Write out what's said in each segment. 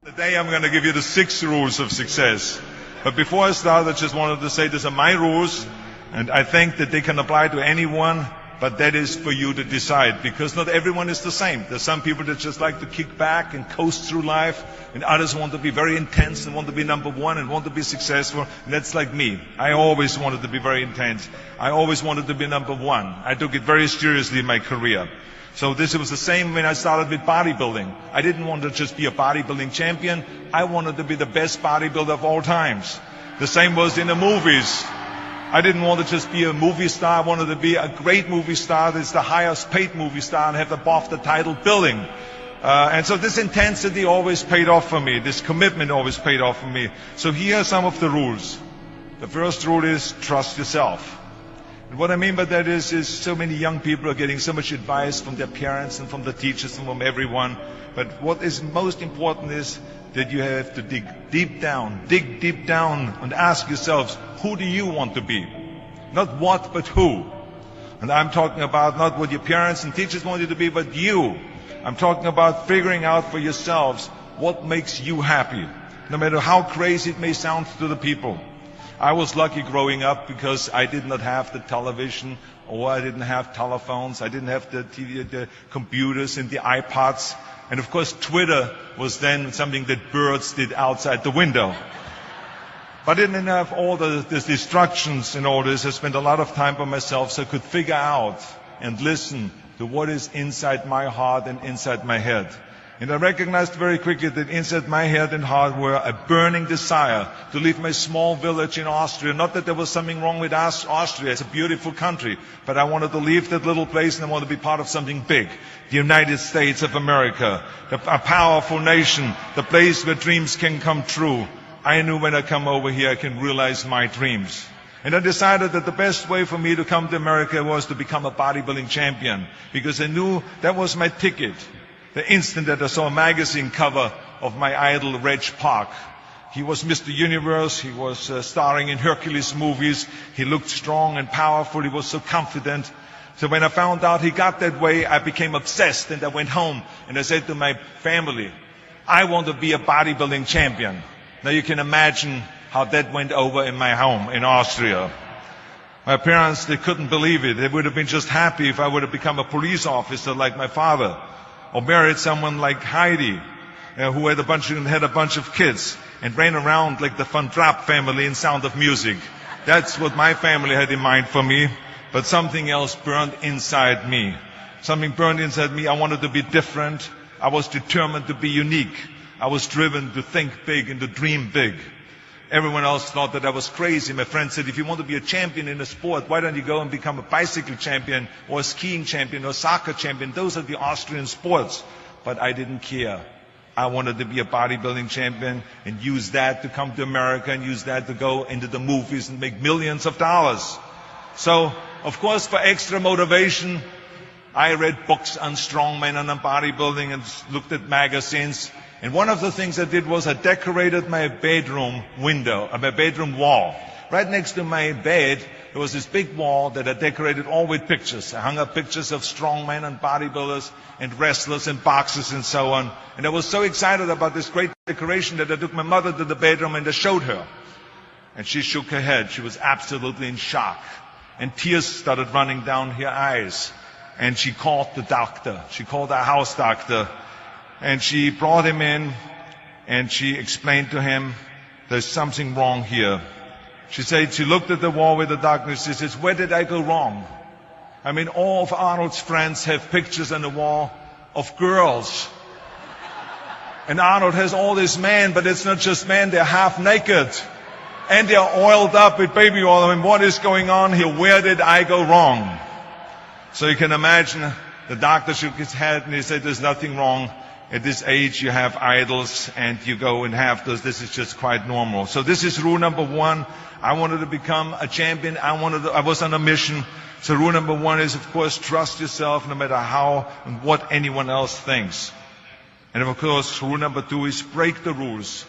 Today I'm going to give you the 6 rules of success. But before I start, I just wanted to say these are my rules, and I think that they can apply to anyone, but that is for you to decide, because not everyone is the same. There's some people that just like to kick back and coast through life, and others want to be very intense and want to be number one and want to be successful. And that's like me. I always wanted to be very intense. I always wanted to be number one. I took it very seriously in my career. So this was the same when I started with bodybuilding. I didn't want to just be a bodybuilding champion. I wanted to be the best bodybuilder of all times. The same was in the movies. I didn't want to just be a movie star. I wanted to be a great movie star that's the highest paid movie star and have the BAFTA title billing. And so this intensity always paid off for me. This commitment always paid off for me. So here are some of the rules. The first rule is trust yourself. And what I mean by that is so many young people are getting so much advice from their parents and from the teachers and from everyone. But what is most important is that you have to dig deep down and ask yourselves, who do you want to be? Not what, but who. And I'm talking about not what your parents and teachers want you to be, but you. I'm talking about figuring out for yourselves what makes you happy, no matter how crazy it may sound to the people. I was lucky growing up because I did not have the television, or I didn't have telephones, I didn't have the TV, the computers and the iPods. And of course Twitter was then something that birds did outside the window. But I didn't have all the distractions and all this. I spent a lot of time by myself so I could figure out and listen to what is inside my heart and inside my head. And I recognized very quickly that inside my head and heart were a burning desire to leave my small village in Austria. Not that there was something wrong with Austria, it's a beautiful country, but I wanted to leave that little place and I wanted to be part of something big. The United States of America, a powerful nation, the place where dreams can come true. I knew when I come over here I can realize my dreams. And I decided that the best way for me to come to America was to become a bodybuilding champion, because I knew that was my ticket. The instant that I saw a magazine cover of my idol, Reg Park. He was Mr. Universe, he was starring in Hercules movies, he looked strong and powerful, he was so confident. So when I found out he got that way, I became obsessed, and I went home and I said to my family, I want to be a bodybuilding champion. Now you can imagine how that went over in my home in Austria. My parents, they couldn't believe it. They would have been just happy if I would have become a police officer like my father, or married someone like Heidi, who had a bunch of kids and ran around like the Van Trapp family in Sound of Music. That's what my family had in mind for me. But something else burned inside me. Something burned inside me. I wanted to be different. I was determined to be unique. I was driven to think big and to dream big. Everyone else thought that I was crazy. My friend said, if you want to be a champion in a sport, why don't you go and become a bicycle champion or a skiing champion or a soccer champion? Those are the Austrian sports. But I didn't care. I wanted to be a bodybuilding champion and use that to come to America and use that to go into the movies and make millions of dollars. So, of course, for extra motivation, I read books on strongman and on bodybuilding and looked at magazines. And one of the things I did was I decorated my bedroom window, my bedroom wall. Right next to my bed, there was this big wall that I decorated all with pictures. I hung up pictures of strongmen and bodybuilders and wrestlers and boxers and so on. And I was so excited about this great decoration that I took my mother to the bedroom and I showed her. And she shook her head. She was absolutely in shock. And tears started running down her eyes. And she called the doctor. She called our house doctor. And she brought him in and she explained to him, there's something wrong here. She said, she looked at the wall with the doctor and she says, where did I go wrong? I mean, all of Arnold's friends have pictures on the wall of girls. And Arnold has all these men, but it's not just men, they're half naked. And they're oiled up with baby oil. I mean, what is going on here? Where did I go wrong? So you can imagine the doctor shook his head and he said, there's nothing wrong. At this age, you have idols and you go and have those. This is just quite normal. So this is rule number 1. I wanted to become a champion. I was on a mission. So rule number 1 is, of course, trust yourself no matter how and what anyone else thinks. And of course, rule number 2 is break the rules.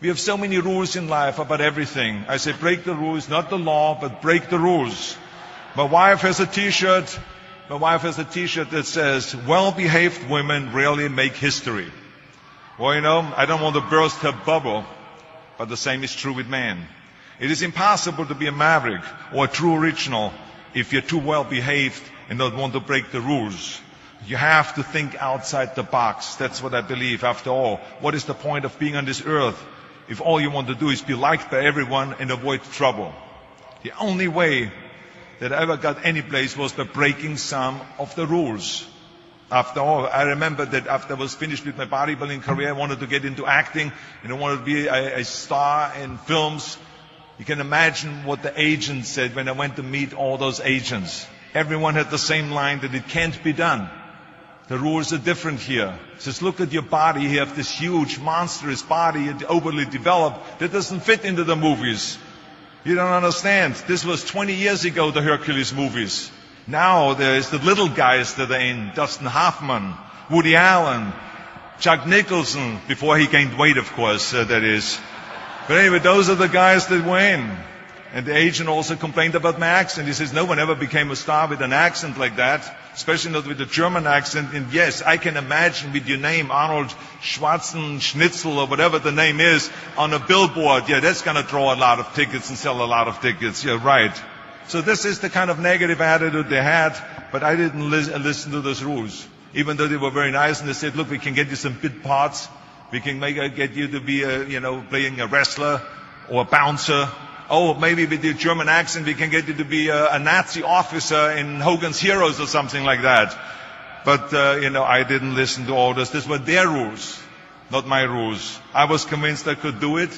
We have so many rules in life about everything. I say break the rules, not the law, but break the rules. My wife has a t-shirt. My wife has a t-shirt that says, well-behaved women rarely make history. Well, I don't want to burst her bubble, but the same is true with man. It is impossible to be a maverick or a true original if you're too well behaved and don't want to break the rules. You have to think outside the box. That's what I believe. After all, what is the point of being on this earth if all you want to do is be liked by everyone and avoid trouble? The only way that I ever got any place was by breaking some of the rules. After all, I remember that after I was finished with my bodybuilding career, I wanted to get into acting and I wanted to be a star in films. You can imagine what the agents said when I went to meet all those agents. Everyone had the same line that it can't be done. The rules are different here. It says, look at your body. You have this huge, monstrous body, overly developed, that doesn't fit into the movies. You don't understand. This was 20 years ago, the Hercules movies. Now there's the little guys that are in. Dustin Hoffman, Woody Allen, Jack Nicholson, before he gained weight, of course, that is. But anyway, those are the guys that were in. And the agent also complained about my accent. He says, no one ever became a star with an accent like that, especially not with a German accent. And yes, I can imagine with your name, Arnold Schwarzenegger, or whatever the name is, on a billboard. Yeah, that's going to draw a lot of tickets and sell a lot of tickets. Yeah, right. So this is the kind of negative attitude they had, but I didn't listen to those rules. Even though they were very nice and they said, look, we can get you some bit parts. We can get you to be, playing a wrestler or a bouncer. Oh, maybe with your German accent we can get you to be a Nazi officer in Hogan's Heroes or something like that. But, I didn't listen to all this. These were their rules, not my rules. I was convinced I could do it,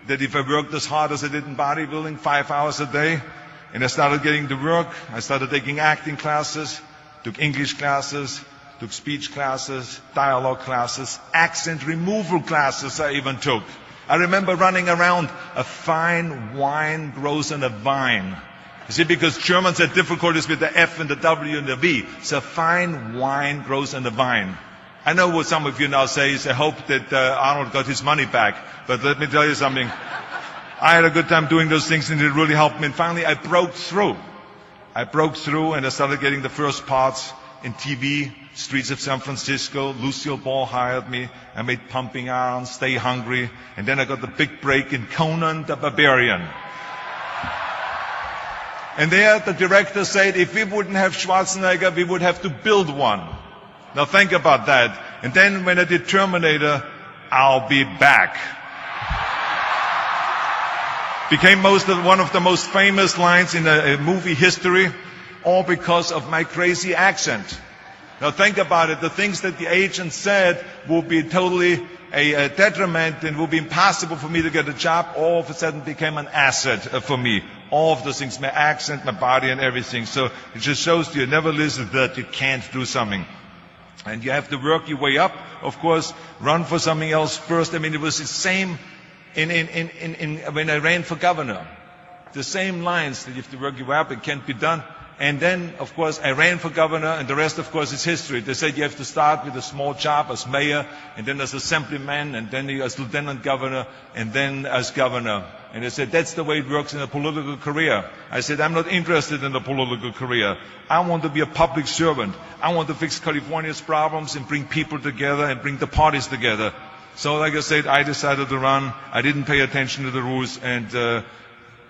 that if I worked as hard as I did in bodybuilding, 5 hours a day, and I started getting to work, I started taking acting classes, took English classes, took speech classes, dialogue classes, accent removal classes I even took. I remember running around, a fine wine grows on a vine. You see, because Germans had difficulties with the F and the W and the V. So fine wine grows on a vine. I know what some of you now say is, I hope that Arnold got his money back. But let me tell you something. I had a good time doing those things and it really helped me. And finally I broke through. And I started getting the first parts in TV, Streets of San Francisco. Lucille Ball hired me. I made Pumping Iron, Stay Hungry. And then I got the big break in Conan the Barbarian. And there the director said, if we wouldn't have Schwarzenegger, we would have to build one. Now think about that. And then when I did Terminator, I'll be back. Became one of the most famous lines in movie history, all because of my crazy accent. Now think about it. The things that the agent said will be totally a detriment and will be impossible for me to get a job. All of a sudden became an asset for me. All of those things, my accent, my body and everything. So it just shows you never listen that you can't do something. And you have to work your way up. Of course, run for something else first. I mean, it was the same when I ran for governor. The same lines that you have to work your way up, it can't be done. And then, of course, I ran for governor, and the rest, of course, is history. They said you have to start with a small job as mayor, and then as assemblyman, and then as lieutenant governor, and then as governor. And they said, that's the way it works in a political career. I said, I'm not interested in a political career. I want to be a public servant. I want to fix California's problems and bring people together and bring the parties together. So, like I said, I decided to run. I didn't pay attention to the rules, and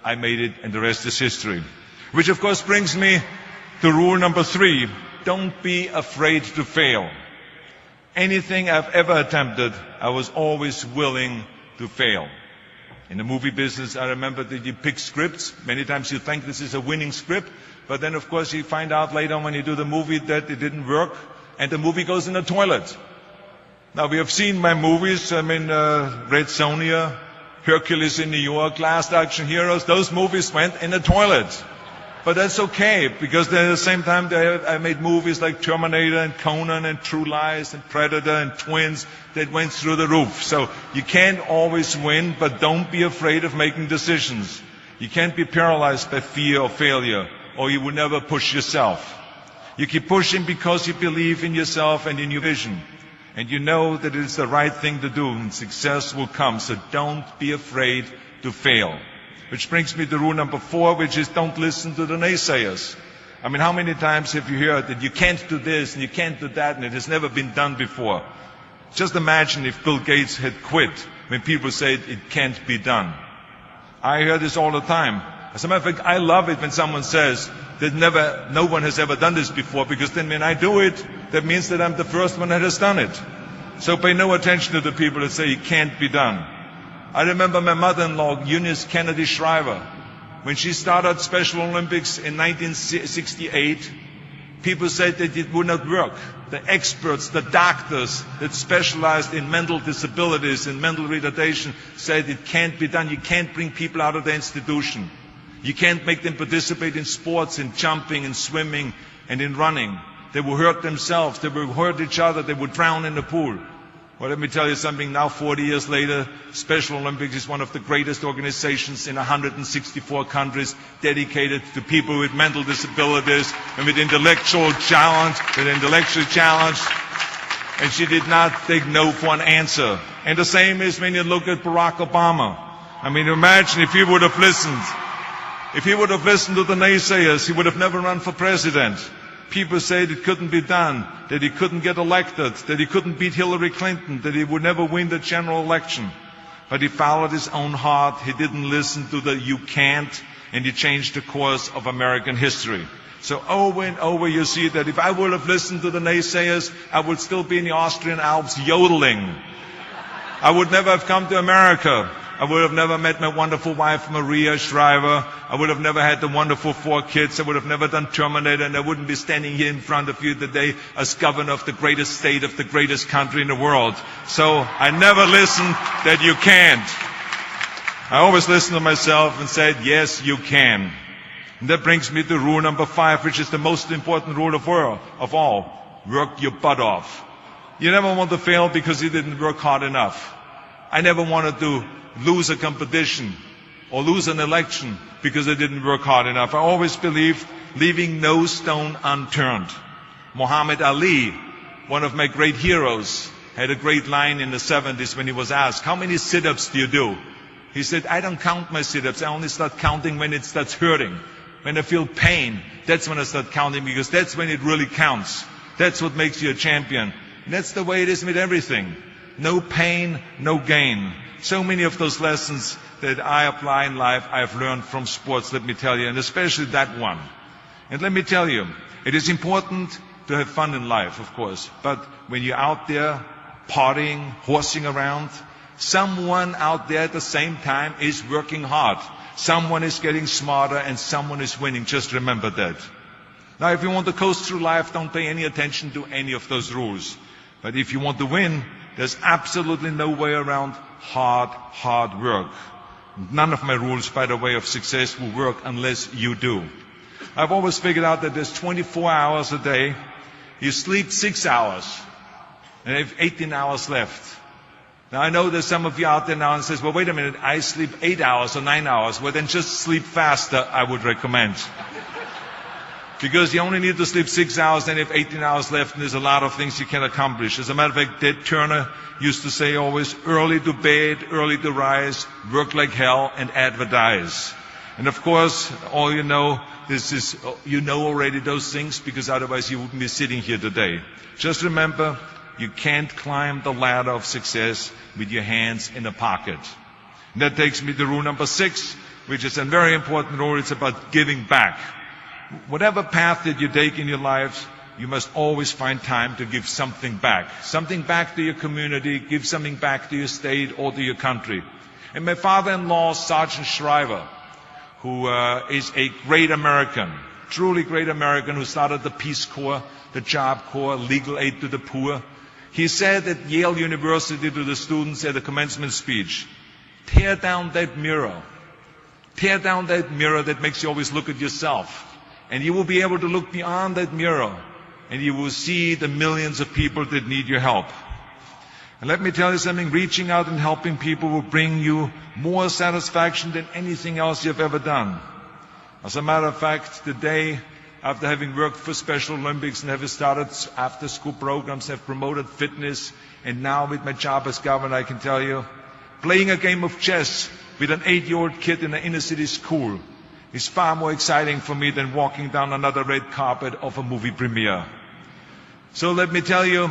I made it, and the rest is history. Which, of course, brings me to rule number 3. Don't be afraid to fail. Anything I've ever attempted, I was always willing to fail. In the movie business, I remember that you pick scripts. Many times you think this is a winning script, but then, of course, you find out later on when you do the movie that it didn't work, and the movie goes in the toilet. Now, we have seen my movies, Red Sonja, Hercules in New York, Last Action Heroes. Those movies went in the toilet. But that's okay, because at the same time I made movies like Terminator and Conan and True Lies and Predator and Twins that went through the roof. So you can't always win, but don't be afraid of making decisions. You can't be paralyzed by fear of failure, or you will never push yourself. You keep pushing because you believe in yourself and in your vision. And you know that it is the right thing to do, and success will come. So don't be afraid to fail. Which brings me to rule number 4, which is don't listen to the naysayers. I mean, how many times have you heard that you can't do this and you can't do that and it has never been done before? Just imagine if Bill Gates had quit when people said it can't be done. I hear this all the time. As a matter of fact, I love it when someone says that no one has ever done this before, because then when I do it, that means that I'm the first one that has done it. So pay no attention to the people that say it can't be done. I remember my mother-in-law, Eunice Kennedy Shriver, when she started Special Olympics in 1968, people said that it would not work. The experts, the doctors that specialized in mental disabilities and mental retardation said it can't be done. You can't bring people out of the institution. You can't make them participate in sports, in jumping, in swimming, and in running. They will hurt themselves. They will hurt each other. They will drown in the pool. Well, let me tell you something. Now, 40 years later, Special Olympics is one of the greatest organizations in 164 countries, dedicated to people with mental disabilities and with intellectual challenge. And she did not take no for an answer. And the same is when you look at Barack Obama. I mean, imagine if he would have listened. If he would have listened to the naysayers, he would have never run for president. People said it couldn't be done, that he couldn't get elected, that he couldn't beat Hillary Clinton, that he would never win the general election. But he followed his own heart. He didn't listen to the "you can't," and he changed the course of American history. So over and over you see that if I would have listened to the naysayers, I would still be in the Austrian Alps yodeling. I would never have come to America. I would have never met my wonderful wife, Maria Shriver. I would have never had the wonderful 4 kids. I would have never done Terminator, and I wouldn't be standing here in front of you today as governor of the greatest state of the greatest country in the world. So I never listened that you can't. I always listened to myself and said, yes, you can. And that brings me to rule number 5, which is the most important rule of all. Work your butt off. You never want to fail because you didn't work hard enough. I never wanted to lose a competition or lose an election because I didn't work hard enough. I always believed leaving no stone unturned. Muhammad Ali, one of my great heroes, had a great line in the 70s when he was asked, how many sit-ups do you do? He said, I don't count my sit-ups. I only start counting when it starts hurting. When I feel pain, that's when I start counting, because that's when it really counts. That's what makes you a champion. And that's the way it is with everything. No pain, no gain. So many of those lessons that I apply in life, I have learned from sports, let me tell you, and especially that one. And let me tell you, it is important to have fun in life, of course, but when you're out there partying, horsing around, someone out there at the same time is working hard. Someone is getting smarter and someone is winning. Just remember that. Now, if you want to coast through life, don't pay any attention to any of those rules. But if you want to win, there's absolutely no way around hard work. None of my rules, by the way, of success will work unless you do. I've always figured out that there's 24 hours a day. You sleep 6 hours, and you have 18 hours left. Now, I know there's some of you out there now and says, well, wait a minute, I sleep 8 hours or 9 hours. Well, then just sleep faster, I would recommend. Because you only need to sleep 6 hours, then you have 18 hours left, and there's a lot of things you can accomplish. As a matter of fact, Ted Turner used to say always, early to bed, early to rise, work like hell, and advertise. And of course, all you know, you know already those things, because otherwise you wouldn't be sitting here today. Just remember, you can't climb the ladder of success with your hands in a pocket. And that takes me to rule number 6, which is a very important rule. It's about giving back. Whatever path that you take in your lives, you must always find time to give something back. Something back to your community, give something back to your state or to your country. And my father-in-law, Sergeant Shriver, who is a great American, truly great American, who started the Peace Corps, the Job Corps, legal aid to the poor. He said at Yale University to the students at a commencement speech, tear down that mirror. Tear down that mirror that makes you always look at yourself. And you will be able to look beyond that mirror, and you will see the millions of people that need your help. And let me tell you something, reaching out and helping people will bring you more satisfaction than anything else you've ever done. As a matter of fact, today, after having worked for Special Olympics and having started after-school programs, have promoted fitness, and now with my job as governor, I can tell you, playing a game of chess with an 8-year-old kid in an inner-city school is far more exciting for me than walking down another red carpet of a movie premiere. So let me tell you,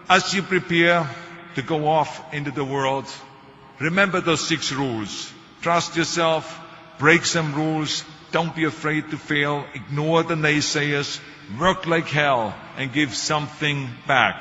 as you prepare to go off into the world, remember those 6 rules. Trust yourself, break some rules, don't be afraid to fail, ignore the naysayers, work like hell, and give something back.